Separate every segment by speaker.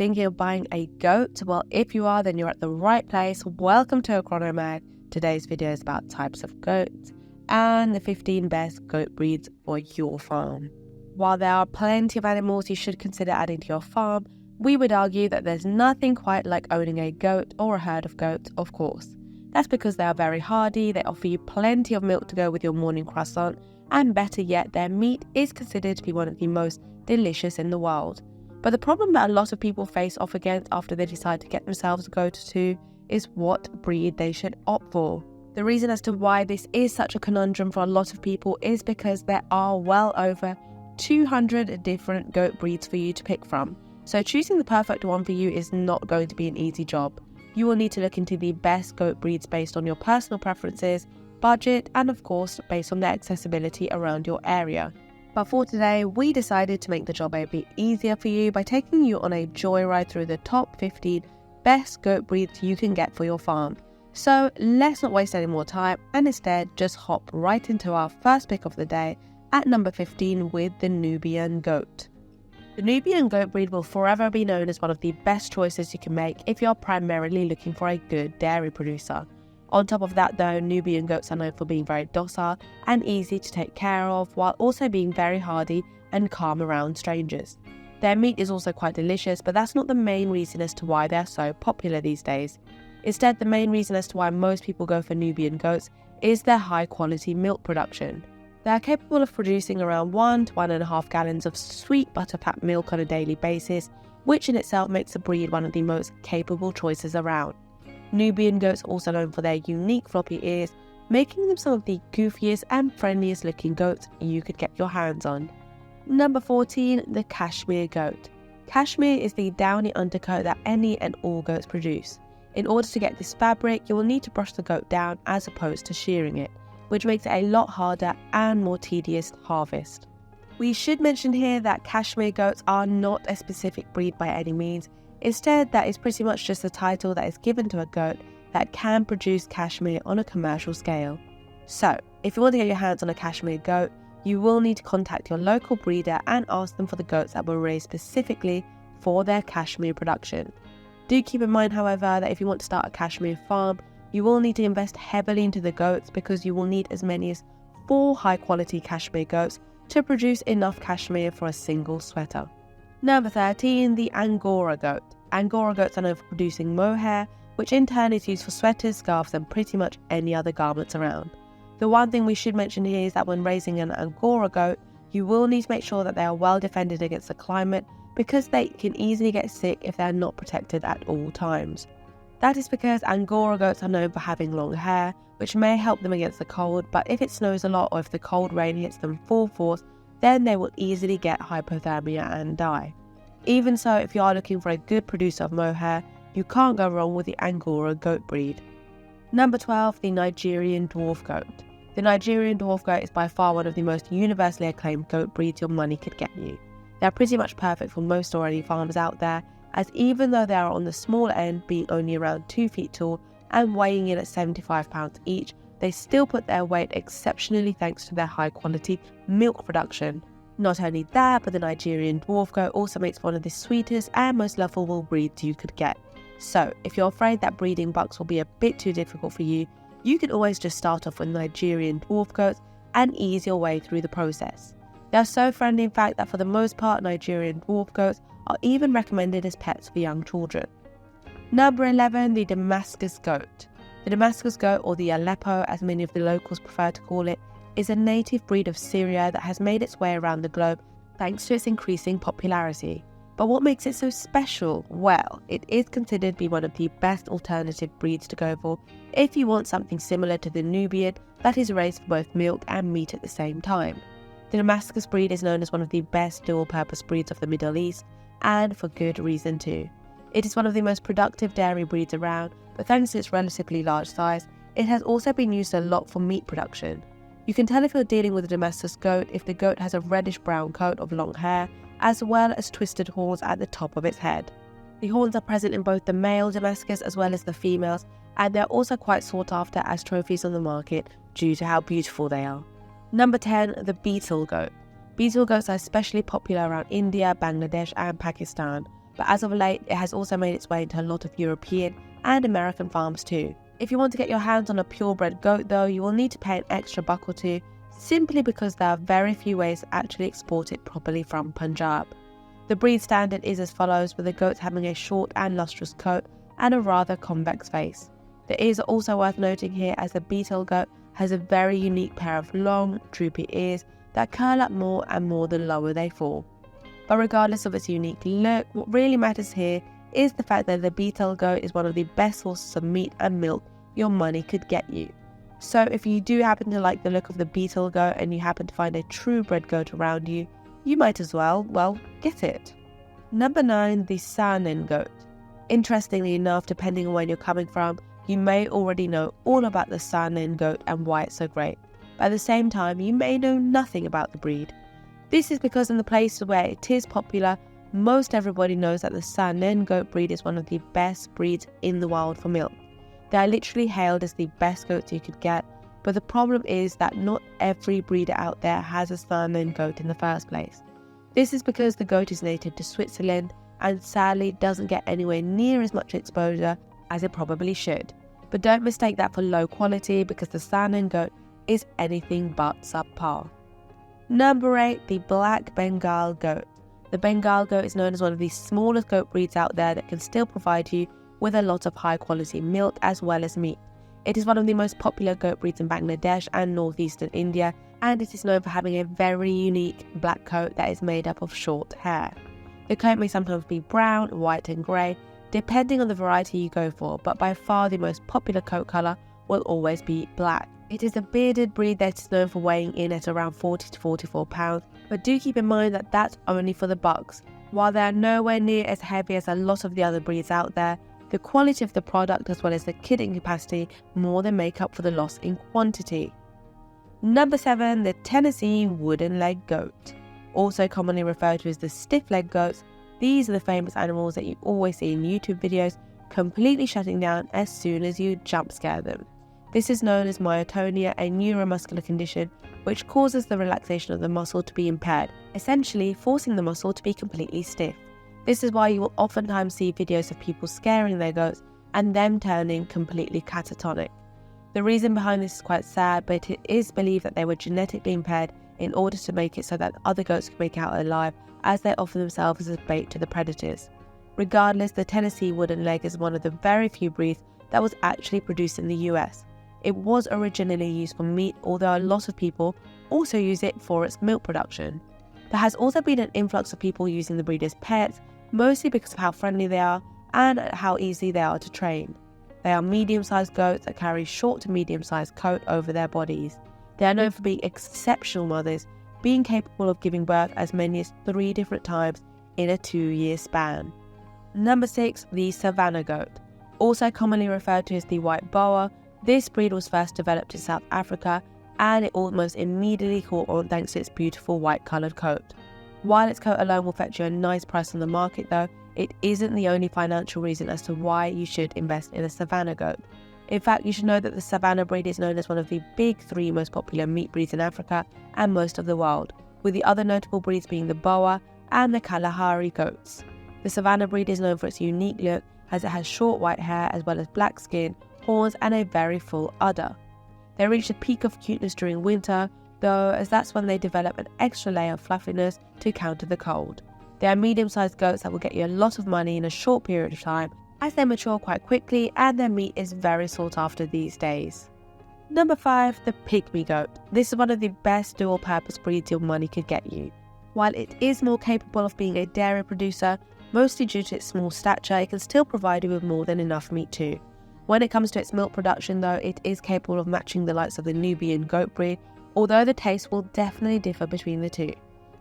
Speaker 1: thinking of buying a goat? Well, if you are, then you're at the right place. Welcome to Agronomag. Today's video is about types of goats and the 15 best goat breeds for your farm. While there are plenty of animals you should consider adding to your farm, we would argue that there's nothing quite like owning a goat or a herd of goats, of course. That's because they are very hardy, they offer you plenty of milk to go with your morning croissant, and better yet, their meat is considered to be one of the most delicious in the world. But the problem that a lot of people face off against after they decide to get themselves a goat or two is what breed they should opt for. The reason as to why this is such a conundrum for a lot of people is because there are well over 200 different goat breeds for you to pick from. So choosing the perfect one for you is not going to be an easy job. You will need to look into the best goat breeds based on your personal preferences, budget, and of course based on their accessibility around your area. But for today, we decided to make the job a bit easier for you by taking you on a joyride through the top 15 best goat breeds you can get for your farm. So let's not waste any more time and instead just hop right into our first pick of the day at number 15 with the Nubian Goat. The Nubian Goat breed will forever be known as one of the best choices you can make if you're primarily looking for a good dairy producer. On top of that though, Nubian goats are known for being very docile and easy to take care of, while also being very hardy and calm around strangers. Their meat is also quite delicious, but that's not the main reason as to why they're so popular these days. Instead, the main reason as to why most people go for Nubian goats is their high quality milk production. They are capable of producing around 1 to 1.5 gallons of sweet butter-packed milk on a daily basis, which in itself makes the breed one of the most capable choices around. Nubian goats are also known for their unique floppy ears, making them some of the goofiest and friendliest looking goats you could get your hands on. Number 14, the Cashmere Goat. Cashmere is the downy undercoat that any and all goats produce. In order to get this fabric, you will need to brush the goat down as opposed to shearing it, which makes it a lot harder and more tedious harvest. We should mention here that Cashmere goats are not a specific breed by any means. Instead, that is pretty much just a title that is given to a goat that can produce cashmere on a commercial scale. So, if you want to get your hands on a Cashmere goat, you will need to contact your local breeder and ask them for the goats that were raised specifically for their cashmere production. Do keep in mind, however, that if you want to start a cashmere farm, you will need to invest heavily into the goats because you will need as many as 4 high-quality cashmere goats to produce enough cashmere for a single sweater. Number 13, the Angora Goat. Angora goats are known for producing mohair, which in turn is used for sweaters, scarves, and pretty much any other garments around. The one thing we should mention here is that when raising an Angora goat, you will need to make sure that they are well defended against the climate because they can easily get sick if they are not protected at all times. That is because Angora goats are known for having long hair, which may help them against the cold, but if it snows a lot or if the cold rain hits them full force, then they will easily get hypothermia and die. Even so, if you are looking for a good producer of mohair, you can't go wrong with the Angora Goat breed. Number 12, the Nigerian Dwarf Goat. The Nigerian Dwarf Goat is by far one of the most universally acclaimed goat breeds your money could get you. They are pretty much perfect for most dairy farms out there, as even though they are on the small end, being only around 2 feet tall and weighing in at 75 pounds each, they still put their weight exceptionally thanks to their high quality milk production. Not only that, but the Nigerian Dwarf Goat also makes one of the sweetest and most lovable breeds you could get. So, if you're afraid that breeding bucks will be a bit too difficult for you, you can always just start off with Nigerian Dwarf Goats and ease your way through the process. They are so friendly in fact that for the most part Nigerian Dwarf Goats are even recommended as pets for young children. Number 11, the Damascus Goat. The Damascus Goat, or the Aleppo as many of the locals prefer to call it, is a native breed of Syria that has made its way around the globe thanks to its increasing popularity. But what makes it so special? Well, it is considered to be one of the best alternative breeds to go for if you want something similar to the Nubian that is raised for both milk and meat at the same time. The Damascus breed is known as one of the best dual-purpose breeds of the Middle East, and for good reason too. It is one of the most productive dairy breeds around, but thanks to its relatively large size, it has also been used a lot for meat production. You can tell if you're dealing with a Damascus goat if the goat has a reddish-brown coat of long hair, as well as twisted horns at the top of its head. The horns are present in both the male Damascus as well as the females, and they're also quite sought after as trophies on the market due to how beautiful they are. Number 10, the Beetle Goat. Beetle goats are especially popular around India, Bangladesh and Pakistan. but as of late, it has also made its way into a lot of European and American farms too. If you want to get your hands on a purebred goat though, you will need to pay an extra buck or two, simply because there are very few ways to actually export it properly from Punjab. The breed standard is as follows, with the goats having a short and lustrous coat and a rather convex face. The ears are also worth noting here, as the Beetle Goat has a very unique pair of long, droopy ears that curl up more and more the lower they fall. But regardless of its unique look, what really matters here is the fact that the Beetle Goat is one of the best sources of meat and milk your money could get you. So if you do happen to like the look of the Beetle Goat and you happen to find a true bred goat around you, you might as well, get it. Number 9, the Saanen Goat. Interestingly enough, depending on where you're coming from, you may already know all about the Saanen Goat and why it's so great. But at the same time, you may know nothing about the breed. This is because in the places where it is popular, most everybody knows that the Saanen Goat breed is one of the best breeds in the world for milk. They are literally hailed as the best goats you could get, but the problem is that not every breeder out there has a Saanen Goat in the first place. This is because the goat is native to Switzerland and sadly doesn't get anywhere near as much exposure as it probably should. But don't mistake that for low quality, because the Saanen Goat is anything but subpar. Number 8, the Black Bengal Goat. The Bengal Goat is known as one of the smallest goat breeds out there that can still provide you with a lot of high quality milk as well as meat. It is one of the most popular goat breeds in Bangladesh and northeastern India, and it is known for having a very unique black coat that is made up of short hair. The coat may sometimes be brown, white and grey, depending on the variety you go for, but by far the most popular coat colour will always be black. It is a bearded breed that is known for weighing in at around 40 to 44 pounds, but do keep in mind that that's only for the bucks. While they are nowhere near as heavy as a lot of the other breeds out there, the quality of the product as well as the kidding capacity more than make up for the loss in quantity. Number 7, the Tennessee Woodenleg Goat. Also commonly referred to as the stiff-leg goats, these are the famous animals that you always see in YouTube videos completely shutting down as soon as you jump scare them. This is known as myotonia, a neuromuscular condition which causes the relaxation of the muscle to be impaired, essentially forcing the muscle to be completely stiff. This is why you will oftentimes see videos of people scaring their goats and them turning completely catatonic. The reason behind this is quite sad, but it is believed that they were genetically impaired in order to make it so that other goats could make it out alive, as they offer themselves as bait to the predators. Regardless, the Tennessee Woodenleg is one of the very few breeds that was actually produced in the US. It was originally used for meat, although a lot of people also use it for its milk production. There has also been an influx of people using the breed as pets, mostly because of how friendly they are and how easy they are to train. They are medium-sized goats that carry short to medium-sized coat over their bodies. They are known for being exceptional mothers, being capable of giving birth as many as 3 different times in a 2-year span. Number 6, the Savannah Goat. Also commonly referred to as the white boa, this breed was first developed in South Africa and it almost immediately caught on thanks to its beautiful white coloured coat. While its coat alone will fetch you a nice price on the market though, it isn't the only financial reason as to why you should invest in a Savannah Goat. In fact, you should know that the Savannah breed is known as one of the big 3 most popular meat breeds in Africa and most of the world, with the other notable breeds being the Boa and the Kalahari Goats. The Savannah breed is known for its unique look, as it has short white hair as well as black skin, horns and a very full udder. They reach the peak of cuteness during winter, though, as that's when they develop an extra layer of fluffiness to counter the cold. They are medium-sized goats that will get you a lot of money in a short period of time, as they mature quite quickly and their meat is very sought after these days. Number 5, the Pygmy Goat. This is one of the best dual-purpose breeds your money could get you. While it is more capable of being a dairy producer, mostly due to its small stature, it can still provide you with more than enough meat too. When it comes to its milk production though, it is capable of matching the likes of the Nubian Goat breed, although the taste will definitely differ between the two.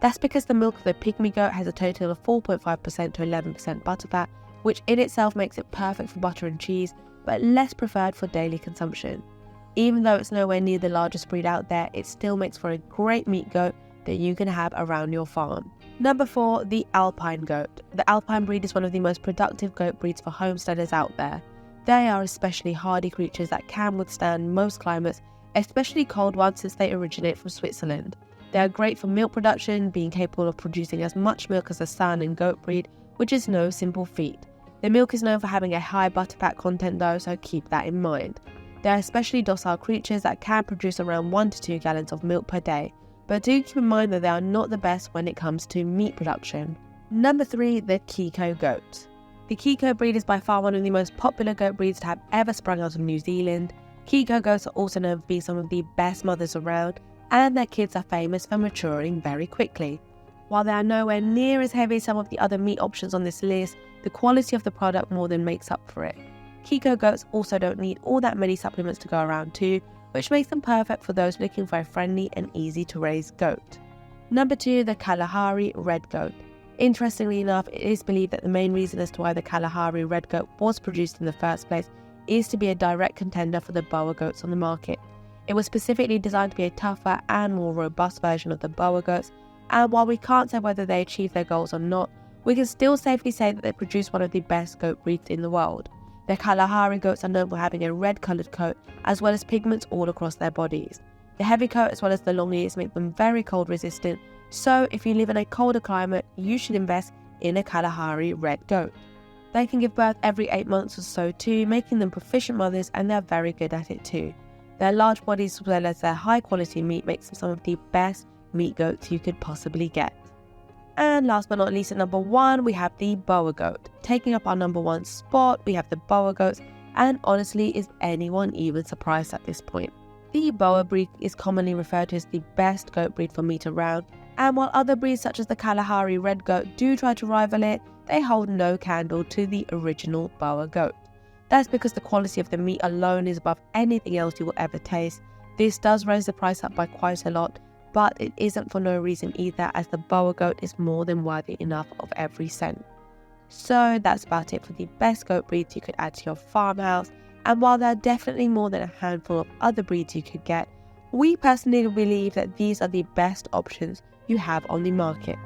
Speaker 1: That's because the milk of the Pygmy Goat has a total of 4.5% to 11% butterfat, which in itself makes it perfect for butter and cheese, but less preferred for daily consumption. Even though it's nowhere near the largest breed out there, it still makes for a great meat goat that you can have around your farm. Number 4, the Alpine Goat. The Alpine breed is one of the most productive goat breeds for homesteaders out there. They are especially hardy creatures that can withstand most climates, especially cold ones since they originate from Switzerland. They are great for milk production, being capable of producing as much milk as the Saanen Goat breed, which is no simple feat. The milk is known for having a high butterfat content though, so keep that in mind. They are especially docile creatures that can produce around 1 to 2 gallons of milk per day, but do keep in mind that they are not the best when it comes to meat production. Number 3, the Kiko Goat. The Kiko breed is by far one of the most popular goat breeds to have ever sprung out of New Zealand. Kiko goats are also known to be some of the best mothers around, and their kids are famous for maturing very quickly. While they are nowhere near as heavy as some of the other meat options on this list, the quality of the product more than makes up for it. Kiko goats also don't need all that many supplements to go around too, which makes them perfect for those looking for a friendly and easy to raise goat. Number 2, the Kalahari Red Goat. Interestingly enough, it is believed that the main reason as to why the Kalahari Red Goat was produced in the first place is to be a direct contender for the Boer Goats on the market. It was specifically designed to be a tougher and more robust version of the Boer Goats, and while we can't say whether they achieved their goals or not, we can still safely say that they produce one of the best goat breeds in the world. The Kalahari Goats are known for having a red coloured coat as well as pigments all across their bodies. The heavy coat as well as the long ears make them very cold resistant, so if you live in a colder climate, you should invest in a Kalahari Red Goat. They can give birth every 8 months or so too, making them proficient mothers, and they're very good at it too. Their large bodies as well as their high quality meat makes them some of the best meat goats you could possibly get. And last but not least, at number 1, we have the Boer Goat. Taking up our number 1 spot, we have the Boer Goats, and honestly, is anyone even surprised at this point? The Boer breed is commonly referred to as the best goat breed for meat around, and while other breeds such as the Kalahari Red Goat do try to rival it, they hold no candle to the original Boer Goat. That's because the quality of the meat alone is above anything else you will ever taste. This does raise the price up by quite a lot, but it isn't for no reason either, as the Boer Goat is more than worthy enough of every cent. So that's about it for the best goat breeds you could add to your farmhouse, and while there are definitely more than a handful of other breeds you could get, we personally believe that these are the best options you have on the market.